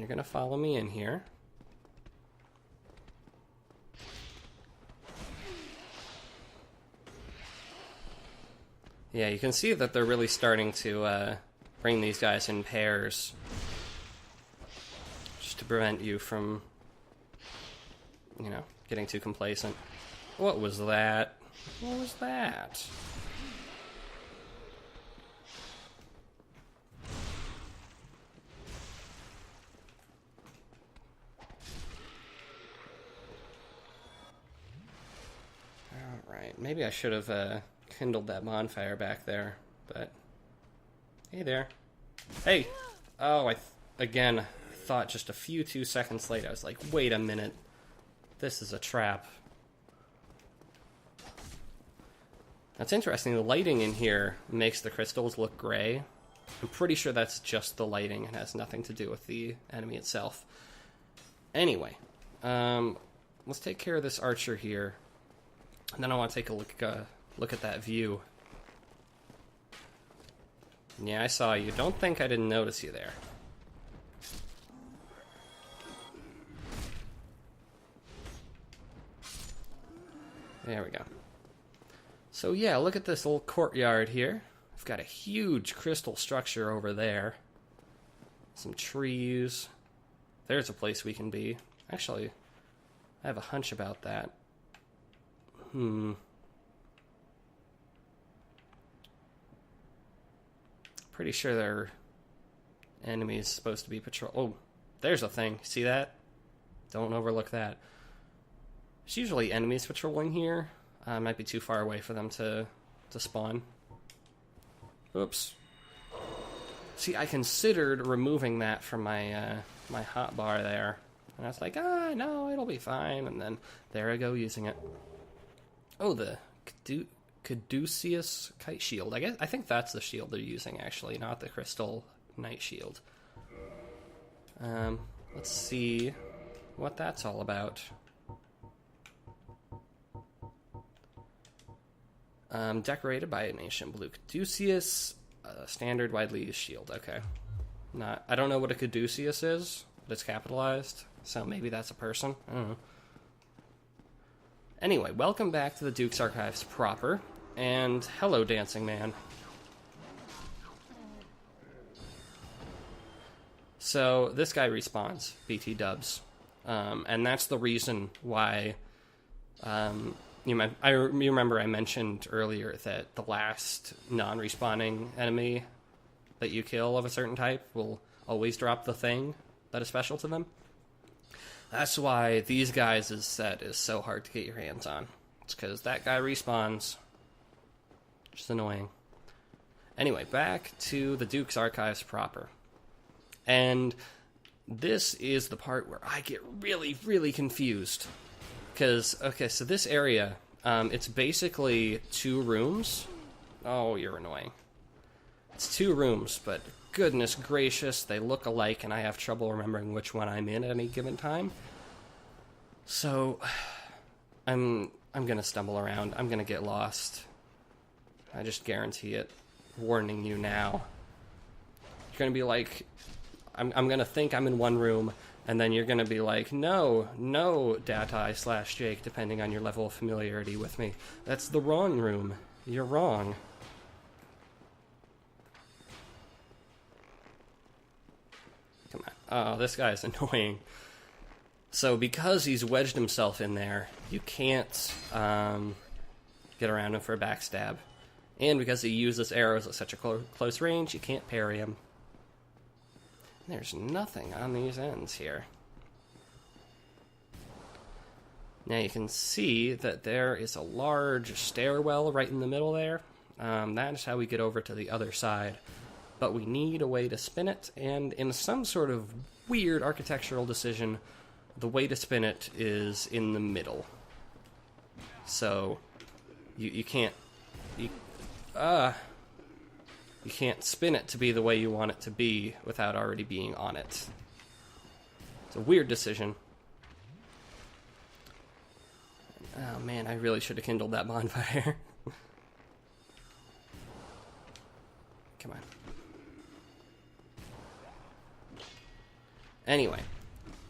you're going to follow me in here. Yeah, you can see that they're really starting to bring these guys in pairs. Just to prevent you from, you know, getting too complacent. What was that? What was that? Alright, maybe I should have kindled that bonfire back there, but... Hey there. Hey! Oh, again, thought just a few 2 seconds late, I was like, wait a minute. This is a trap. That's interesting, the lighting in here makes the crystals look gray. I'm pretty sure that's just the lighting and has nothing to do with the enemy itself. Anyway, let's take care of this archer here. And then I want to take a look at that view. Yeah, I saw you. Don't think I didn't notice you there. There we go. So yeah, look at this little courtyard here. I've got a huge crystal structure over there. Some trees. There's a place we can be. Actually, I have a hunch about that. Pretty sure there are enemies supposed to be patrol. Oh, there's a thing. See that? Don't overlook that. There's usually enemies patrolling here. Might be too far away for them to spawn. Oops. See, I considered removing that from my my hotbar there. And I was like, no, it'll be fine. And then there I go using it. Oh, the Caduceus Kite Shield. I think that's the shield they're using, actually, not the Crystal Knight Shield. Let's see what that's all about. Decorated by an ancient blue Caduceus, standard widely used shield. Okay. I don't know what a Caduceus is, but it's capitalized, so maybe that's a person. I don't know. Anyway, welcome back to the Duke's Archives proper, and hello, Dancing Man. So, this guy respawns, BT dubs, and that's the reason why, you remember I mentioned earlier that the last non-respawning enemy that you kill of a certain type will always drop the thing that is special to them? That's why these guys' set is so hard to get your hands on. It's because that guy respawns. Just annoying. Anyway, back to the Duke's Archives proper. And this is the part where I get really, really confused. Because, okay, so this area, it's basically 2 rooms. Oh, you're annoying. It's 2 rooms, but goodness gracious, they look alike, and I have trouble remembering which one I'm in at any given time. So, I'm gonna stumble around. I'm gonna get lost. I just guarantee it. Warning you now. You're gonna be like, I'm gonna think I'm in one room, and then you're gonna be like, no, Datai / Jake, depending on your level of familiarity with me. That's the wrong room. You're wrong. Come on. Oh, this guy's annoying. So because he's wedged himself in there, you can't get around him for a backstab. And because he uses arrows at such a close range, you can't parry him. There's nothing on these ends here. Now you can see that there is a large stairwell right in the middle there. That is how we get over to the other side. But we need a way to spin it, and in some sort of weird architectural decision, the way to spin it is in the middle. So, you can't spin it to be the way you want it to be without already being on it. It's a weird decision. Oh man, I really should have kindled that bonfire. Come on. Anyway,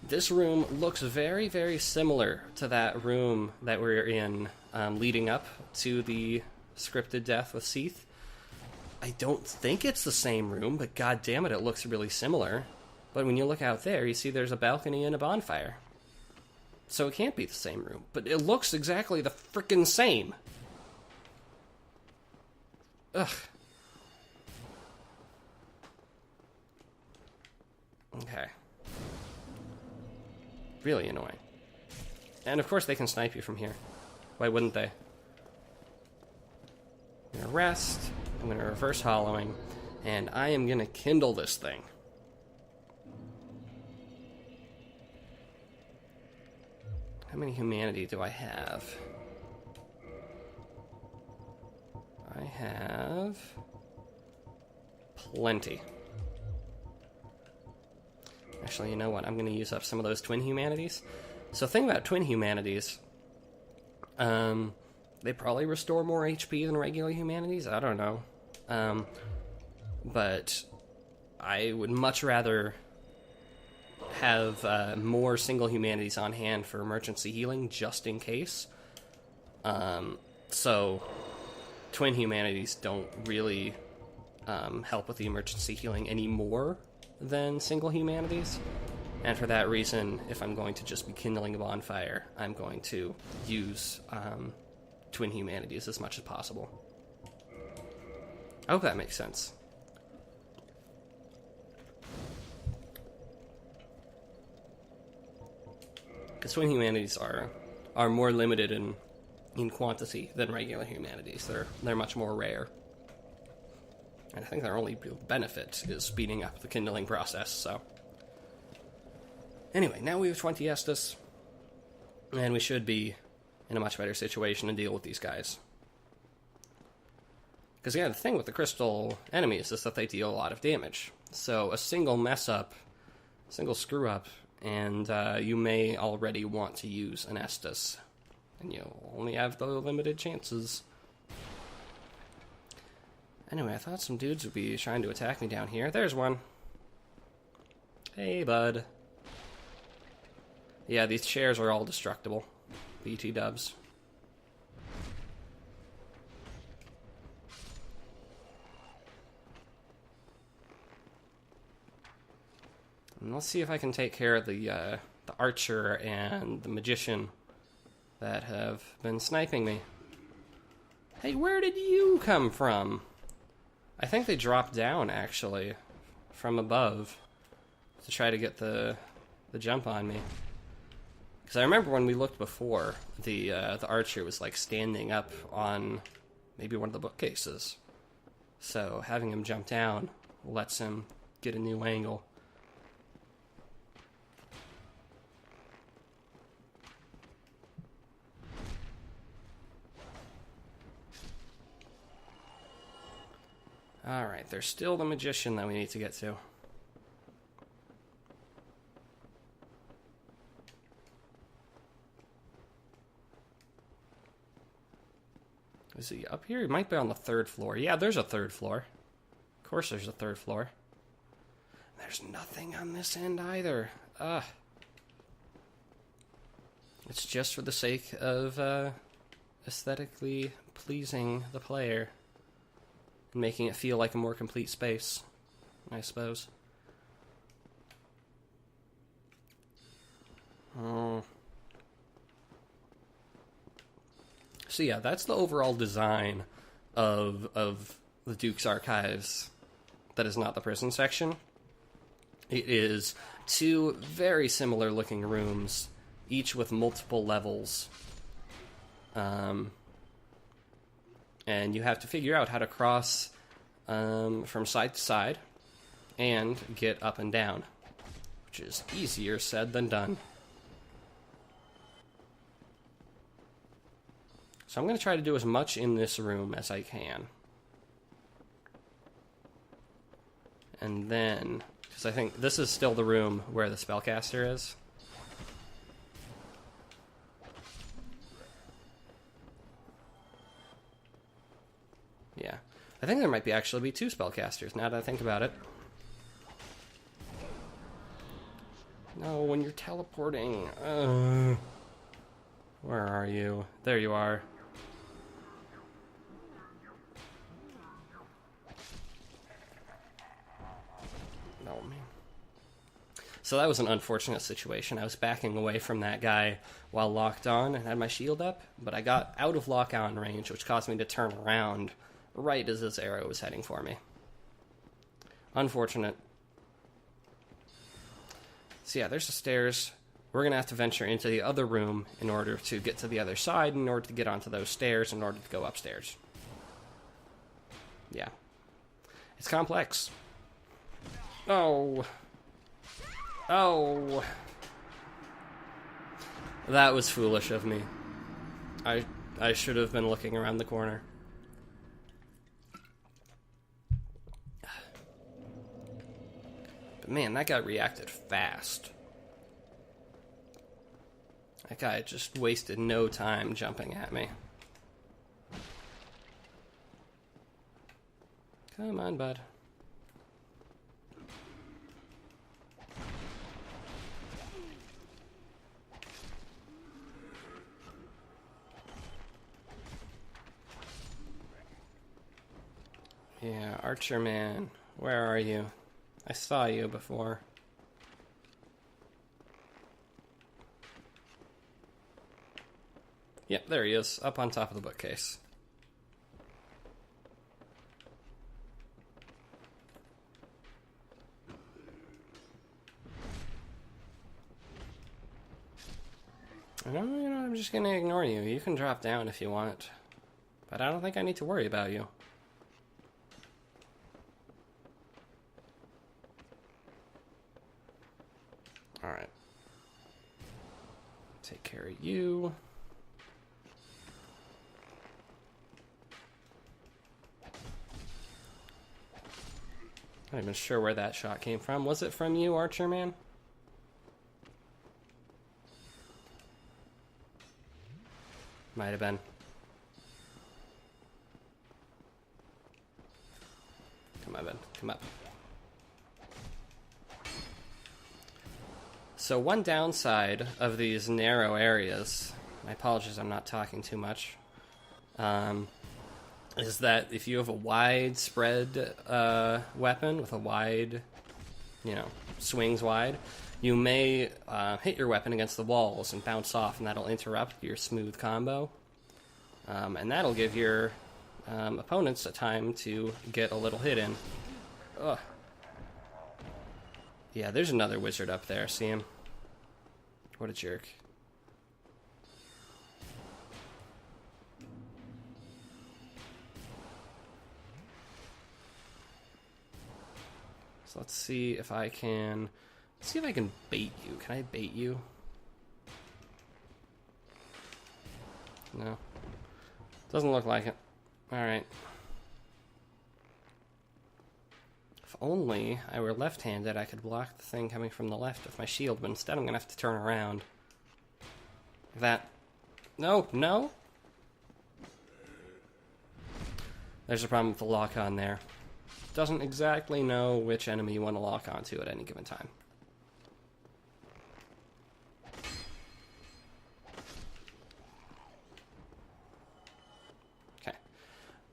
this room looks very, very similar to that room that we were in leading up to the scripted death with Seath. I don't think it's the same room, but god damn it looks really similar. But when you look out there, you see there's a balcony and a bonfire. So it can't be the same room, but it looks exactly the frickin' same. Ugh. Okay. Really annoying. And of course they can snipe you from here. Why wouldn't they? I'm gonna rest, I'm gonna reverse hollowing, and I am gonna kindle this thing. How many humanity do I have? I have plenty. Actually, you know what? I'm going to use up some of those twin humanities. So the thing about twin humanities, they probably restore more HP than regular humanities. I don't know. But I would much rather have more single humanities on hand for emergency healing, just in case. So twin humanities don't really help with the emergency healing any more than single humanities. And for that reason, if I'm going to just be kindling a bonfire, I'm going to use twin humanities as much as possible. I hope that makes sense. Because twin humanities are more limited in quantity than regular humanities. They're much more rare. And I think their only real benefit is speeding up the kindling process, so. Anyway, now we have 20 Estus, and we should be in a much better situation to deal with these guys. Because, yeah, the thing with the crystal enemies is that they deal a lot of damage. So a single mess-up, single screw-up, and you may already want to use an Estus. And you'll only have the limited chances. Anyway, I thought some dudes would be trying to attack me down here. There's one. Hey, bud. Yeah, these chairs are all destructible. BT dubs. And let's see if I can take care of the archer and the magician that have been sniping me. Hey, where did you come from? I think they dropped down, actually, from above to try to get the jump on me. Because I remember when we looked before, the archer was, like, standing up on maybe one of the bookcases. So having him jump down lets him get a new angle. Alright, there's still the magician that we need to get to. Is he up here? He might be on the third floor. Yeah, there's a third floor. Of course there's a third floor. There's nothing on this end either. Ugh. It's just for the sake of aesthetically pleasing the player. And making it feel like a more complete space, I suppose. Oh. So yeah, that's the overall design of the Duke's Archives that is not the prison section. It is two very similar looking rooms, each with multiple levels. And you have to figure out how to cross from side to side and get up and down, which is easier said than done. So I'm going to try to do as much in this room as I can. And then, because I think this is still the room where the spellcaster is. Yeah. I think there might actually be two spellcasters, now that I think about it. No, when you're teleporting. Where are you? There you are. Oh, man. So that was an unfortunate situation. I was backing away from that guy while locked on and had my shield up, but I got out of lock-on range, which caused me to turn around right as this arrow was heading for me. Unfortunate. So yeah, there's the stairs. We're going to have to venture into the other room in order to get to the other side, in order to get onto those stairs, in order to go upstairs. Yeah. It's complex. Oh. Oh. That was foolish of me. I should have been looking around the corner. But man, that guy reacted fast. That guy just wasted no time jumping at me. Come on, bud. Yeah, Archer Man, where are you? I saw you before. Yep, there he is, up on top of the bookcase. I'm just gonna ignore you. You can drop down if you want. But I don't think I need to worry about you. Alright. Take care of you. I'm not even sure where that shot came from. Was it from you, Archer Man? Might have been. Come on, Ben. Come up. So one downside of these narrow areas, my apologies, I'm not talking too much, is that if you have a wide spread weapon with a wide, swings wide, you may hit your weapon against the walls and bounce off, and that'll interrupt your smooth combo. And that'll give your opponents a time to get a little hit in. Ugh. Yeah, there's another wizard up there. See him? What a jerk. So let's see if I can... Let's see if I can bait you. Can I bait you? No. Doesn't look like it. Alright. If only I were left-handed, I could block the thing coming from the left with my shield, but instead I'm going to have to turn around. That... No, no! There's a problem with the lock-on there. Doesn't exactly know which enemy you want to lock onto at any given time. Okay.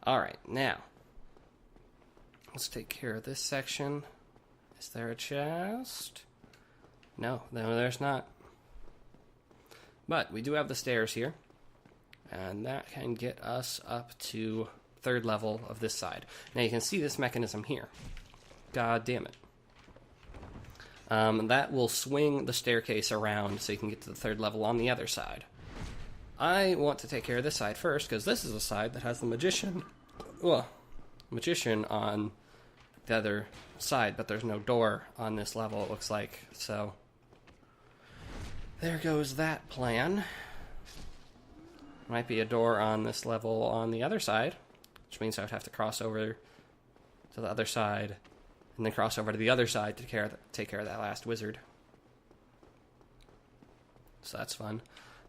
Alright, now. Let's take care of this section. Is there a chest? No, there's not. But we do have the stairs here. And that can get us up to third level of this side. Now you can see this mechanism here. God damn it. That will swing the staircase around so you can get to the third level on the other side. I want to take care of this side first, because this is a side that has the magician on the other side, but there's no door on this level, it looks like. So there goes that plan. Might be a door on this level on the other side, which means I would have to cross over to the other side, and then cross over to the other side to take care of that last wizard. So that's fun.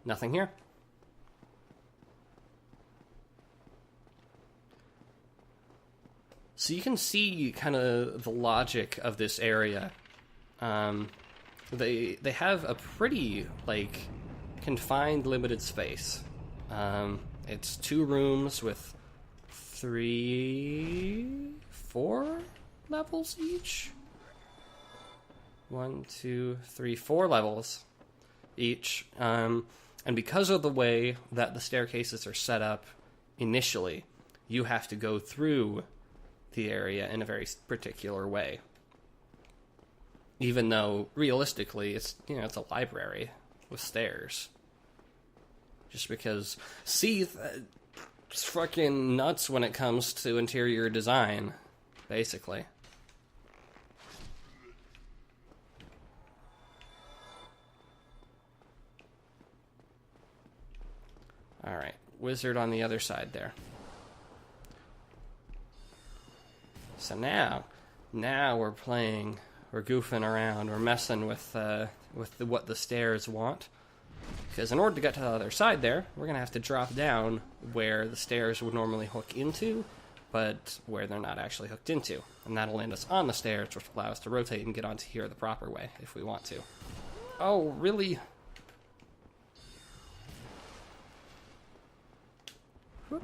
Nothing here. So you can see kind of the logic of this area. they have a pretty, like, confined, limited space. It's 2 rooms with 4 levels each? 1, 2, 3, 4 levels each. And because of the way that the staircases are set up initially, you have to go through the area in a very particular way. Even though, realistically, it's a library with stairs. Just because Seath is fucking nuts when it comes to interior design, basically. Alright, wizard on the other side there. So now we're playing, we're goofing around, we're messing with what the stairs want. Because in order to get to the other side there, we're going to have to drop down where the stairs would normally hook into, but where they're not actually hooked into. And that'll land us on the stairs, which will allow us to rotate and get onto here the proper way, if we want to. Oh, really? Whoop.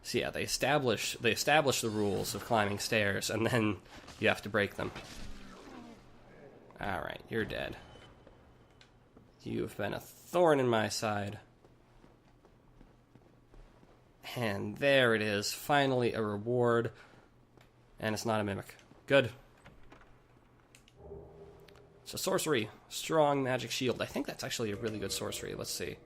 So yeah, they establish the rules of climbing stairs, and then you have to break them. Alright, you're dead. You've been a thorn in my side. And there it is, finally a reward. And it's not a mimic. Good. So sorcery, strong magic shield. I think that's actually a really good sorcery. Let's see.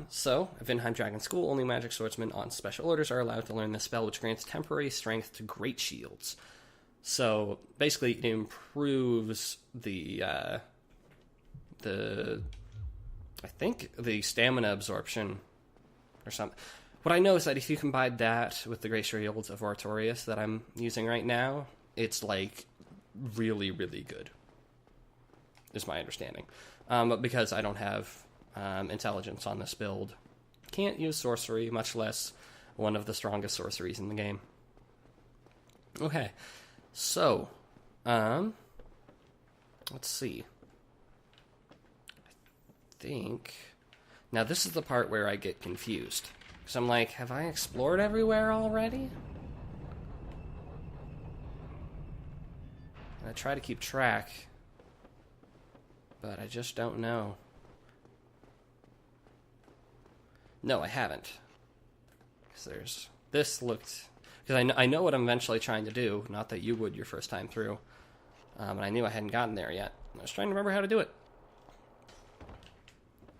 So, at Vinheim Dragon School, only magic swordsmen on special orders are allowed to learn this spell, which grants temporary strength to great shields. So, basically, it improves the I think the stamina absorption or something. What I know is that if you combine that with the great shields of Artorias that I'm using right now, it's, like, really, really good, is my understanding. But because I don't have intelligence on this build, can't use sorcery, much less one of the strongest sorceries in the game. Okay, so let's see. I think now this is the part where I get confused, because I'm like, have I explored everywhere already? And I try to keep track, but I just don't know. No, I haven't. Because I know what I'm eventually trying to do. Not that you would your first time through. And I knew I hadn't gotten there yet. I was trying to remember how to do it.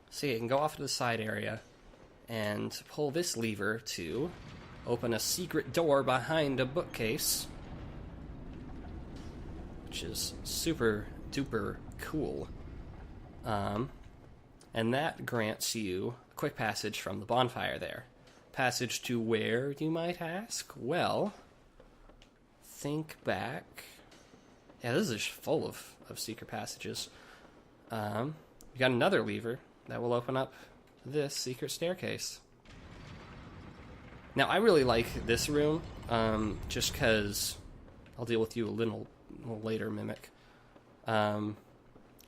See, I can go off to the side area and pull this lever to open a secret door behind a bookcase, which is super duper cool. And that grants you a quick passage from the bonfire there. Passage to where, you might ask? Well, think back. Yeah, this is full of secret passages. You got another lever that will open up this secret staircase. Now, I really like this room, just because I'll deal with you a little later, Mimic. You a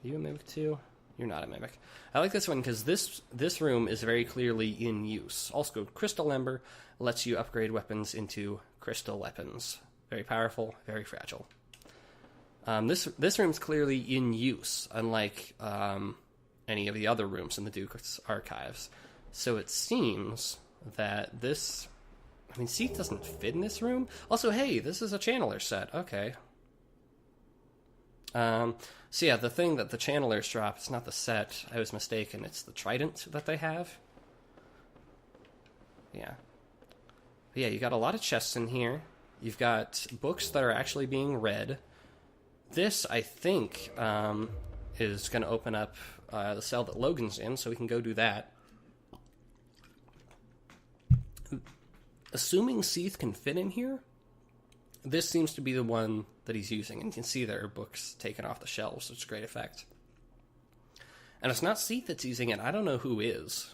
Mimic too? You're not a Mimic. I like this one because this room is very clearly in use. Also, Crystal Ember lets you upgrade weapons into crystal weapons. Very powerful, very fragile. This room's clearly in use, unlike any of the other rooms in the Duke's archives. So it seems that this... I mean, Seath doesn't fit in this room. Also, hey, this is a channeler set. Okay. So yeah, the thing that the channelers drop, it's not the set. I was mistaken. It's the trident that they have. Yeah. But yeah, you got a lot of chests in here. You've got books that are actually being read. This, I think, is going to open up the cell that Logan's in, so we can go do that. Assuming Seath can fit in here, this seems to be the one that he's using, and you can see there are books taken off the shelves, which is a great effect. And it's not Seath that's using it. I don't know who is.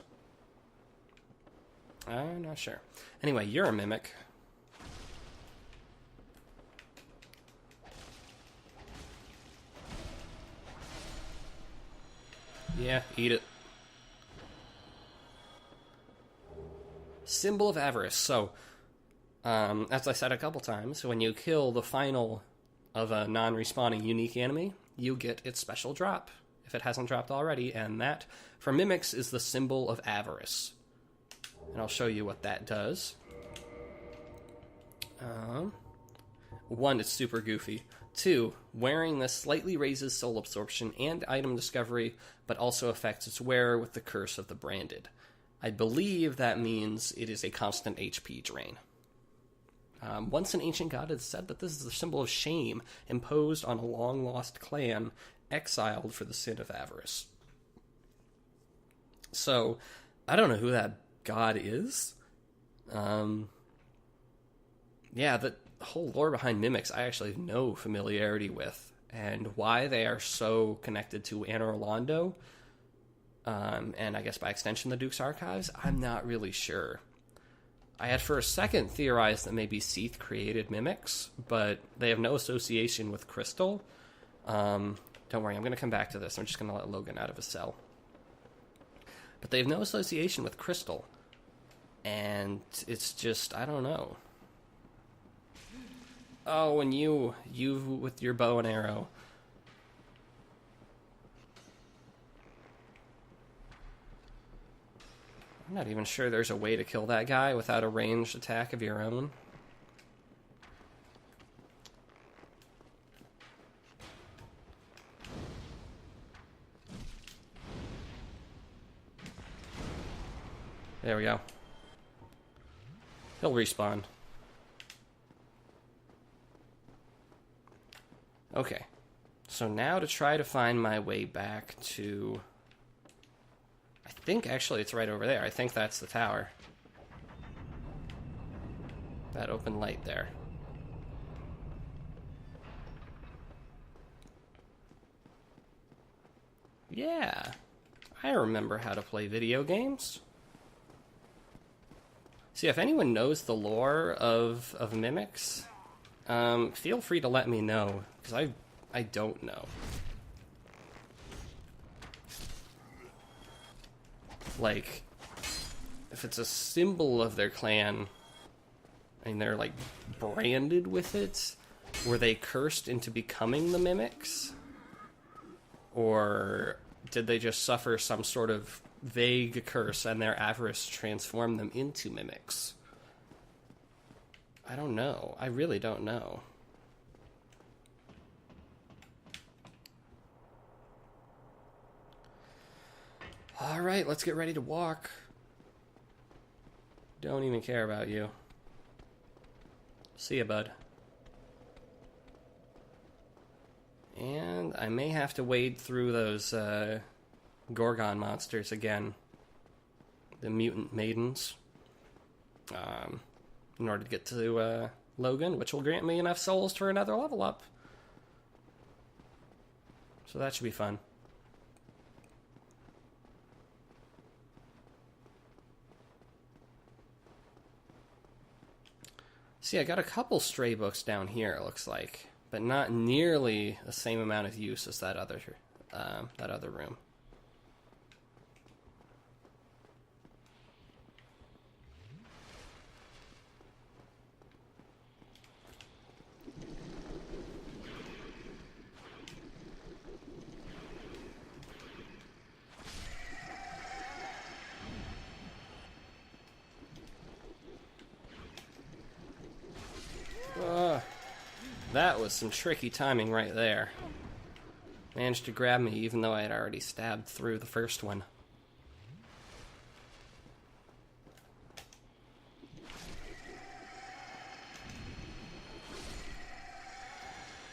I'm not sure. Anyway, you're a Mimic. Yeah, eat it. Symbol of Avarice. So, as I said a couple times, when you kill the final of a non-respawning unique enemy, you get its special drop, if it hasn't dropped already, and that, for Mimics, is the Symbol of Avarice. And I'll show you what that does. One, it's super goofy. Two, wearing this slightly raises soul absorption and item discovery, but also affects its wearer with the Curse of the Branded. I believe that means it is a constant HP drain. Once an ancient god had said that this is a symbol of shame imposed on a long-lost clan exiled for the sin of avarice. So, I don't know who that god is. Yeah, the whole lore behind Mimics I actually have no familiarity with, and why they are so connected to Anor Londo, and I guess by extension the Duke's Archives, I'm not really sure. I had for a second theorized that maybe Seath created Mimics, but they have no association with Crystal. Don't worry, I'm going to come back to this. I'm just going to let Logan out of his cell. But they have no association with Crystal. And it's just, I don't know. Oh, and you with your bow and arrow. I'm not even sure there's a way to kill that guy without a ranged attack of your own. There we go. He'll respawn. Okay. So now to try to find my way back to... I think actually it's right over there. I think that's the tower. That open light there. Yeah. I remember how to play video games. See, if anyone knows the lore of Mimics, feel free to let me know, because I don't know. Like, if it's a symbol of their clan, and they're, like, branded with it, were they cursed into becoming the Mimics? Or did they just suffer some sort of vague curse and their avarice transformed them into Mimics? I don't know. I really don't know. Alright, let's get ready to walk. Don't even care about you. See ya, bud. And I may have to wade through those Gorgon monsters again. The mutant maidens. In order to get to Logan, which will grant me enough souls for another level up. So that should be fun. See, I got a couple stray books down here, it looks like, but not nearly the same amount of use as that other room. That was some tricky timing right there. Managed to grab me even though I had already stabbed through the first one.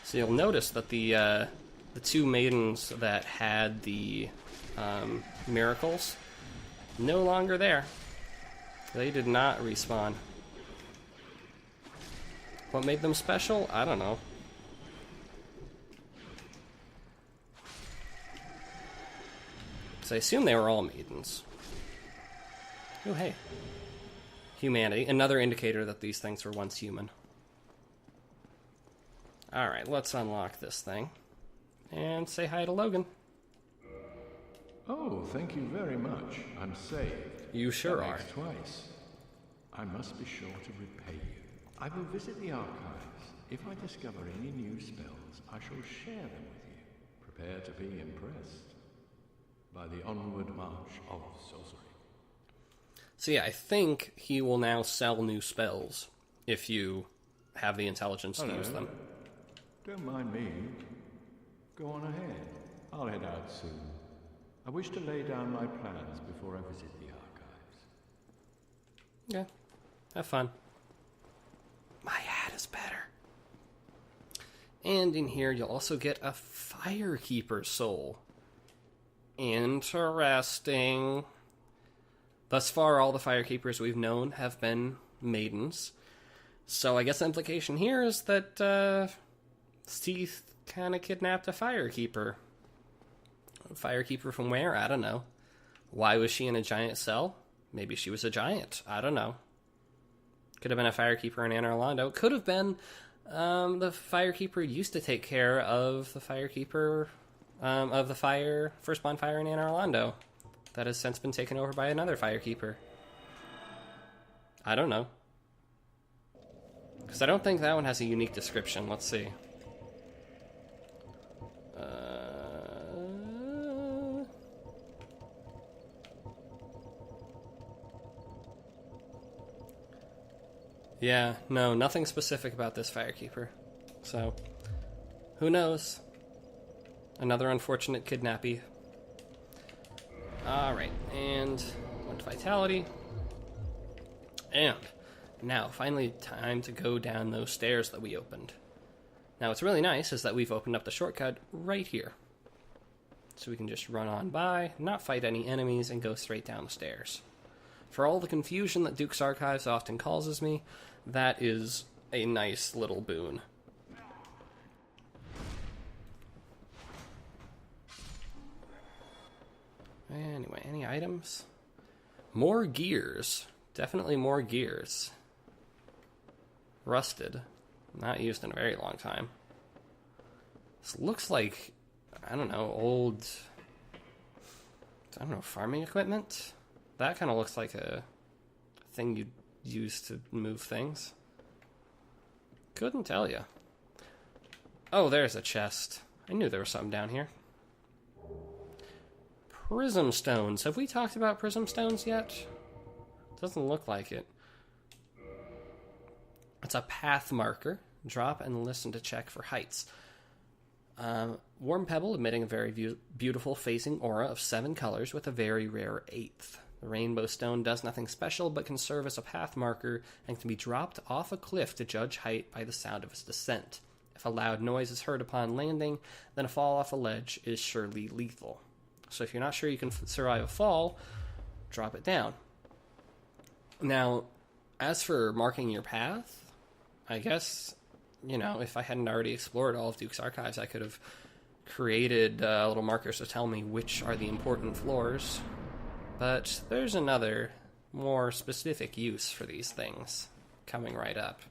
So you'll notice that the two maidens that had the miracles, no longer there. They did not respawn. What made them special? I don't know. So I assume they were all maidens. Oh, hey. Humanity. Another indicator that these things were once human. Alright, let's unlock this thing. And say hi to Logan. Oh, thank you very much. I'm saved. You sure are. Twice. I must be sure to repay you. I will visit the archives. If I discover any new spells, I shall share them with you. Prepare to be impressed by the onward march of sorcery. So yeah, I think he will now sell new spells if you have the intelligence to use them. Don't mind me. Go on ahead. I'll head out soon. I wish to lay down my plans before I visit the archives. Yeah, have fun. My hat is better. And in here, you'll also get a Firekeeper soul. Interesting. Thus far, all the Firekeepers we've known have been maidens. So I guess the implication here is that Steve kind of kidnapped a Firekeeper. A Firekeeper from where? I don't know. Why was she in a giant cell? Maybe she was a giant. I don't know. Could have been a Firekeeper in Anor Londo. Could have been the Firekeeper used to take care of the Firekeeper of the first bonfire in Anor Londo. That has since been taken over by another Firekeeper. I don't know. Because I don't think that one has a unique description. Let's see. Yeah, no, nothing specific about this Firekeeper. So, who knows? Another unfortunate kidnappee. Alright, and 1 to Vitality. And now, finally, time to go down those stairs that we opened. Now, what's really nice is that we've opened up the shortcut right here. So we can just run on by, not fight any enemies, and go straight down the stairs. For all the confusion that Duke's Archives often causes me, that is a nice little boon. Anyway, any items? More gears. Definitely more gears. Rusted. Not used in a very long time. This looks like, I don't know, old, farming equipment? That kind of looks like a thing you'd use to move things. Couldn't tell you. Oh, there's a chest. I knew there was something down here. Prism stones. Have we talked about prism stones yet? Doesn't look like it. It's a path marker. Drop and listen to check for heights. Warm pebble emitting a very beautiful phasing aura of 7 colors with a very rare 8th. The rainbow stone does nothing special but can serve as a path marker and can be dropped off a cliff to judge height by the sound of its descent. If a loud noise is heard upon landing, then a fall off a ledge is surely lethal. So if you're not sure you can survive a fall, drop it down. Now, as for marking your path, I guess, if I hadn't already explored all of Duke's Archives, I could have created little markers to tell me which are the important floors. But there's another, more specific use for these things coming right up.